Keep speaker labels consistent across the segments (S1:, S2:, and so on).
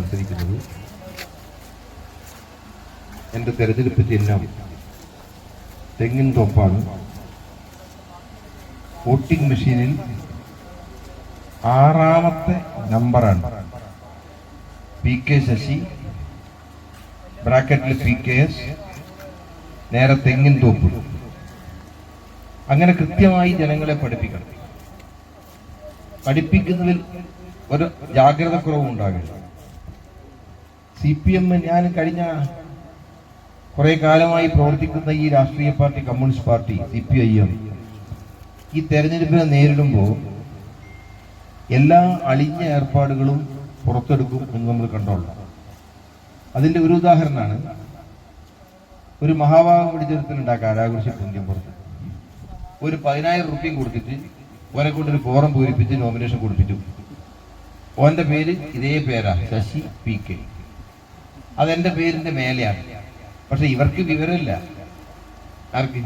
S1: മത്സരിക്കുന്നത്. എൻ്റെ തെരഞ്ഞെടുപ്പ് ചിഹ്നം തെങ്ങിൻ തോപ്പാണ്. വോട്ടിംഗ് മെഷീനിൽ 6ാമത്തെ നമ്പറാണ്. PK ശശി, ബ്രാക്കറ്റിൽ PKS, നേരെ തെങ്ങിൻ തോപ്പ്. അങ്ങനെ കൃത്യമായി ജനങ്ങളെ പഠിപ്പിക്കണം. പഠിപ്പിക്കുന്നതിൽ ഒരു ജാഗ്രത കുറവുണ്ടാകില്ല. CPM ഞാൻ കഴിഞ്ഞ കുറെ കാലമായി പ്രവർത്തിക്കുന്ന ഈ രാഷ്ട്രീയ പാർട്ടി കമ്മ്യൂണിസ്റ്റ് പാർട്ടി CPIM ഈ തെരഞ്ഞെടുപ്പിനെ നേരിടുമ്പോൾ എല്ലാ അളിഞ്ഞ ഏർപ്പാടുകളും പുറത്തെടുക്കും എന്ന് നമ്മൾ കണ്ടോളാം. അതിന്റെ ഒരു ഉദാഹരണമാണ് ഒരു മഹാഭാഗം പിടിച്ചെടുത്തിലുണ്ടാക്കുക ആരാഘോഷ പുണ്യം പുറത്ത് ഒരു 10,000 റുപ്യം കൊടുത്തിട്ട് ഓനെ കൊണ്ടൊരു ഫോറം പൂരിപ്പിച്ച് നോമിനേഷൻ കൊടുപ്പിച്ചു. ഓന്റെ പേര് ഇതേ പേരാ, ശശി PK. അതെന്റെ പേരിന്റെ മേലെയാണ്. പക്ഷെ ഇവർക്ക് വിവരമില്ല. ആർക്ക്?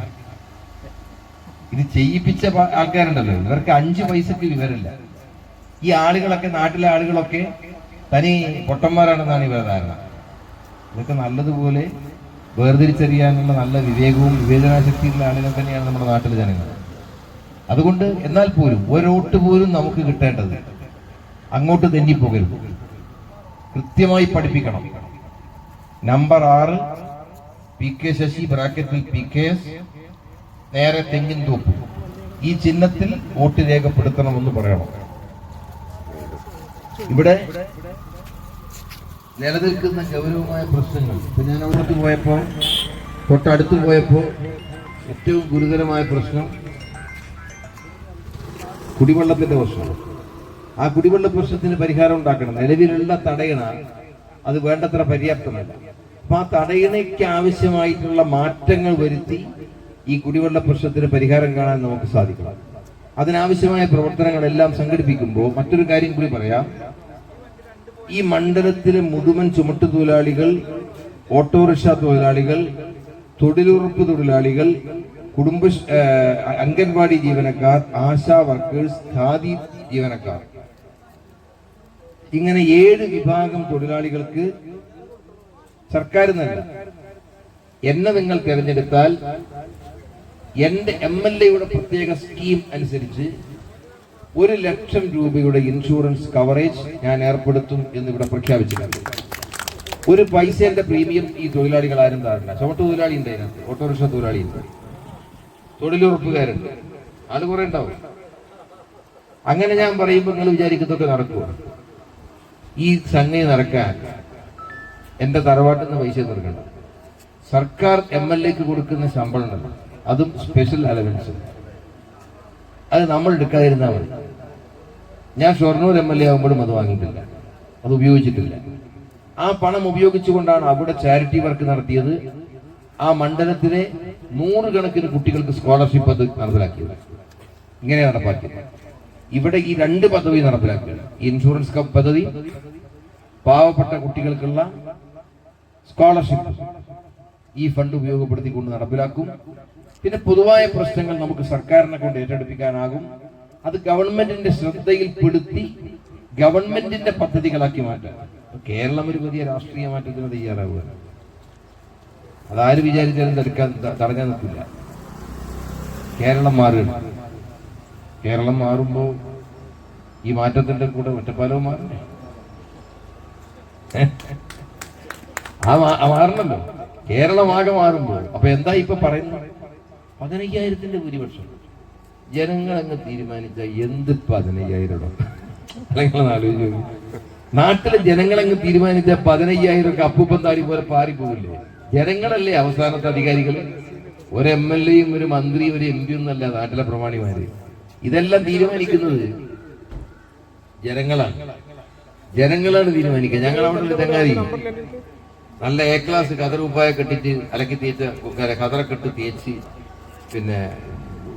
S1: ഇത് ചെയ്യിപ്പിച്ച ആൾക്കാരുണ്ടല്ലോ, ഇവർക്ക് 5 പൈസക്ക് വിവരമില്ല. ഈ ആളുകളൊക്കെ, നാട്ടിലെ ആളുകളൊക്കെ തനി പൊട്ടന്മാരാണെന്നാണ് ഇവരുടെ ധാരണ. ഇതൊക്കെ നല്ലതുപോലെ വേർതിരിച്ചറിയാനുള്ള നല്ല വിവേകവും വിവേചനാശക്തിയുള്ള ആളുകൾ തന്നെയാണ് നമ്മുടെ നാട്ടിലെ ജനങ്ങൾ. അതുകൊണ്ട് എന്നാൽ പോലും ഒരോട്ട് പോലും നമുക്ക് കിട്ടേണ്ടത് അങ്ങോട്ട് തെന്നിപ്പോകരുത്. കൃത്യമായി പഠിപ്പിക്കണം. നമ്പർ 6 PK ശശി, ബ്രാക്കറ്റിൽ PKS, നേരെ തെങ്ങിൻ തോപ്പ്. ഈ ചിഹ്നത്തിൽ വോട്ട് രേഖപ്പെടുത്തണമെന്ന് പറയണം. ഇവിടെ നിലനിൽക്കുന്ന ഗൗരവമായ പ്രശ്നങ്ങൾ, ഇപ്പൊ ഞാൻ അവിടേക്ക് പോയപ്പോ, തൊട്ടടുത്ത് പോയപ്പോ ഏറ്റവും ഗുരുതരമായ പ്രശ്നം കുടിവെള്ളത്തിന്റെ പ്രശ്നം. ആ കുടിവെള്ള പ്രശ്നത്തിന് പരിഹാരം ഉണ്ടാക്കണം. നിലവിലുള്ള തടയണ അത് വേണ്ടത്ര പര്യാപ്തമല്ല. അപ്പൊ ആ തടയണയ്ക്ക് ആവശ്യമായിട്ടുള്ള മാറ്റങ്ങൾ വരുത്തി ഈ കുടിവെള്ള പ്രശ്നത്തിന് പരിഹാരം കാണാൻ നമുക്ക് സാധിക്കണം. അതിനാവശ്യമായ പ്രവർത്തനങ്ങളെല്ലാം സംഘടിപ്പിക്കുമ്പോൾ മറ്റൊരു കാര്യം കൂടി പറയാം. ഈ മണ്ഡലത്തിലെ മുഴുവൻ ചുമട്ടുതൊഴിലാളികൾ, ഓട്ടോറിക്ഷ തൊഴിലാളികൾ, തൊഴിലുറപ്പ് തൊഴിലാളികൾ, അംഗൻവാടി ജീവനക്കാർ, ആശാ വർക്കേഴ്സ്, ഖാദി ജീവനക്കാർ, ഇങ്ങനെ 7 വിഭാഗം തൊഴിലാളികൾക്ക് സർക്കാർ നല്ല എന്നെ നിങ്ങൾ തിരഞ്ഞെടുത്താൽ എന്റെ MLA-യുടെ പ്രത്യേക സ്കീം അനുസരിച്ച് 1 ലക്ഷം രൂപയുടെ ഇൻഷുറൻസ് കവറേജ് ഞാൻ ഏർപ്പെടുത്തും എന്നിവിടെ പ്രഖ്യാപിച്ചിട്ടുണ്ട്. ഒരു പൈസയുടെ പ്രീമിയം ഈ തൊഴിലാളികൾ ആരും താറില്ല. ചുമട്ട് തൊഴിലാളി ഉണ്ട് അതിനകത്ത്, ഓട്ടോറിക്ഷ തൊഴിലാളി ഉണ്ട്, തൊഴിലുറപ്പുകാരുണ്ട്, അത് കുറെ ഉണ്ടാവും. അങ്ങനെ ഞാൻ പറയുമ്പോൾ നിങ്ങൾ വിചാരിക്കുന്നതൊക്കെ നടക്കുക. ഈ സംഗതി നടക്കാൻ എന്റെ തറവാട്ടിൽ നിന്ന് പൈസ തീർക്കണം. സർക്കാർ MLA-ക്ക് കൊടുക്കുന്ന ശമ്പളം ഉണ്ടല്ലോ, അതും സ്പെഷ്യൽ അലവൻസ്, അത് നമ്മൾ എടുക്കാതിരുന്നാൽ മതി. ഞാൻ ഷൊർണൂർ MLA ആകുമ്പോഴും അത് വാങ്ങിയിട്ടില്ല, അത് ഉപയോഗിച്ചിട്ടില്ല. ആ പണം ഉപയോഗിച്ചുകൊണ്ടാണ് അവിടെ ചാരിറ്റി വർക്ക് നടത്തിയത്. ആ മണ്ഡലത്തിലെ 100 കണക്കിന് കുട്ടികൾക്ക് സ്കോളർഷിപ്പ് അത് നടപ്പിലാക്കിയത്. ഇങ്ങനെ നടപ്പാക്കിയത്. ഇവിടെ ഈ 2 പദ്ധതി നടപ്പിലാക്കിയത്. ഇൻഷുറൻസ് പദ്ധതി, പാവപ്പെട്ട കുട്ടികൾക്കുള്ള സ്കോളർഷിപ്പ് ഈ ഫണ്ട് ഉപയോഗപ്പെടുത്തിക്കൊണ്ട് നടപ്പിലാക്കും. പിന്നെ പൊതുവായ പ്രശ്നങ്ങൾ നമുക്ക് സർക്കാരിനെ കൊണ്ട് ഏറ്റെടുപ്പിക്കാനാകും. അത് ഗവൺമെന്റിന്റെ ശ്രദ്ധയിൽപ്പെടുത്തി ഗവൺമെന്റിന്റെ പദ്ധതികളാക്കി മാറ്റാം. കേരളം ഒരു വലിയ രാഷ്ട്രീയ മാറ്റത്തിന് തയ്യാറാവുക. അതാര് വിചാരിച്ചാലും തടഞ്ഞാൽ നിൽക്കില്ല. കേരളം മാറുകയാണ്. കേരളം മാറുമ്പോൾ ഈ മാറ്റത്തിന്റെ കൂടെ ഒറ്റപ്പാലവും മാറണ്ടേ? മാറണല്ലോ. കേരളമാകെ മാറുമ്പോൾ അപ്പൊ എന്താ ഇപ്പൊ പറയുന്നത്? 15,000-ന്റെ ഭൂരിപക്ഷം ജനങ്ങൾ അങ്ങ് തീരുമാനിച്ച എന്ത് 15,000? അല്ലെങ്കിൽ ആലോചിച്ചു, നാട്ടിലെ ജനങ്ങളങ്ങ് തീരുമാനിച്ച 15,000 ഒക്കെ അപ്പൂപ്പൻ താടി പോലെ പാറിപ്പോവില്ലേ? ജനങ്ങളല്ലേ അവസാനത്തെ അധികാരികൾ. ഒരു MLA-യും ഒരു മന്ത്രിയും ഒരു MP ഒന്നല്ല നാട്ടിലെ പ്രമാണിമാര്. ഇതെല്ലാം തീരുമാനിക്കുന്നത് ജനങ്ങളാണ്. ജനങ്ങളാണ് തീരുമാനിക്കുക. ഞങ്ങൾ അവിടെ ഒരു തെങ്ങാതി നല്ല A ക്ലാസ് കതറുപ്പായ കെട്ടിച്ച് അലക്കി തേച്ച കതറക്കെട്ട് തേച്ച്, പിന്നെ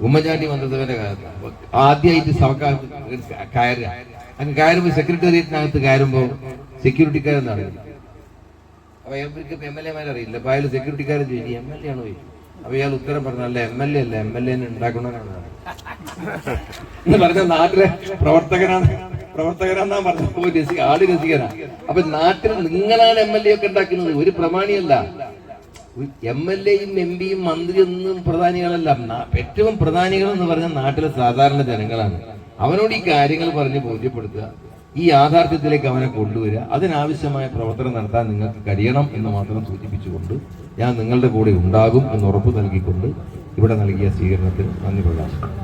S1: ഉമ്മൻചാണ്ടി വന്നതിന്റെ ആദ്യമായിട്ട് സഭക്കകത്ത് കയറുക. അങ്ങ് കയറുമ്പോൾ സെക്രട്ടേറിയറ്റിനകത്ത് കയറുമ്പോൾ സെക്യൂരിറ്റിക്കാരെന്നാണ്. അപ്പൊ ഇവർക്ക് MLA-മാരറിയില്ല. അപ്പൊ അയാൾ സെക്യൂരിറ്റിക്കാരൻ ചോദിച്ചു, MLA ആണോ ചോദിച്ചു. അപ്പൊ ഇയാൾ ഉത്തരം പറഞ്ഞ, അല്ല MLA അല്ല, MLA-നെ ഉണ്ടാക്കണമെന്നാണ് എന്ന് പറഞ്ഞ നാട്ടിലെ പ്രവർത്തകനാണ്. പ്രവർത്തകനാന്നാ പറഞ്ഞ ആള് രസികനാ. അപ്പൊ നാട്ടിൽ നിങ്ങളാണ് MLA ഒക്കെ ഉണ്ടാക്കുന്നത്, ഒരു പ്രമാണിയല്ല. MLA-യും MP-യും മന്ത്രിയൊന്നും പ്രധാനികളല്ല. ഏറ്റവും പ്രധാനികൾ എന്ന് പറഞ്ഞാൽ നാട്ടിലെ സാധാരണ ജനങ്ങളാണ്. അവനോട് ഈ കാര്യങ്ങൾ പറഞ്ഞ് ബോധ്യപ്പെടുത്തുക, ഈ യാഥാർത്ഥ്യത്തിലേക്ക് അവനെ കൊണ്ടുവരിക, അതിനാവശ്യമായ പ്രവർത്തനം നടത്താൻ നിങ്ങൾക്ക് കഴിയണം എന്ന് മാത്രം സൂചിപ്പിച്ചുകൊണ്ട് ഞാൻ നിങ്ങളുടെ കൂടെ ഉണ്ടാകും എന്ന് ഉറപ്പ് നൽകിക്കൊണ്ട് ഇവിടെ നൽകിയ സ്വീകരണത്തിന് നന്ദി പ്രകാശിക്കുന്നു.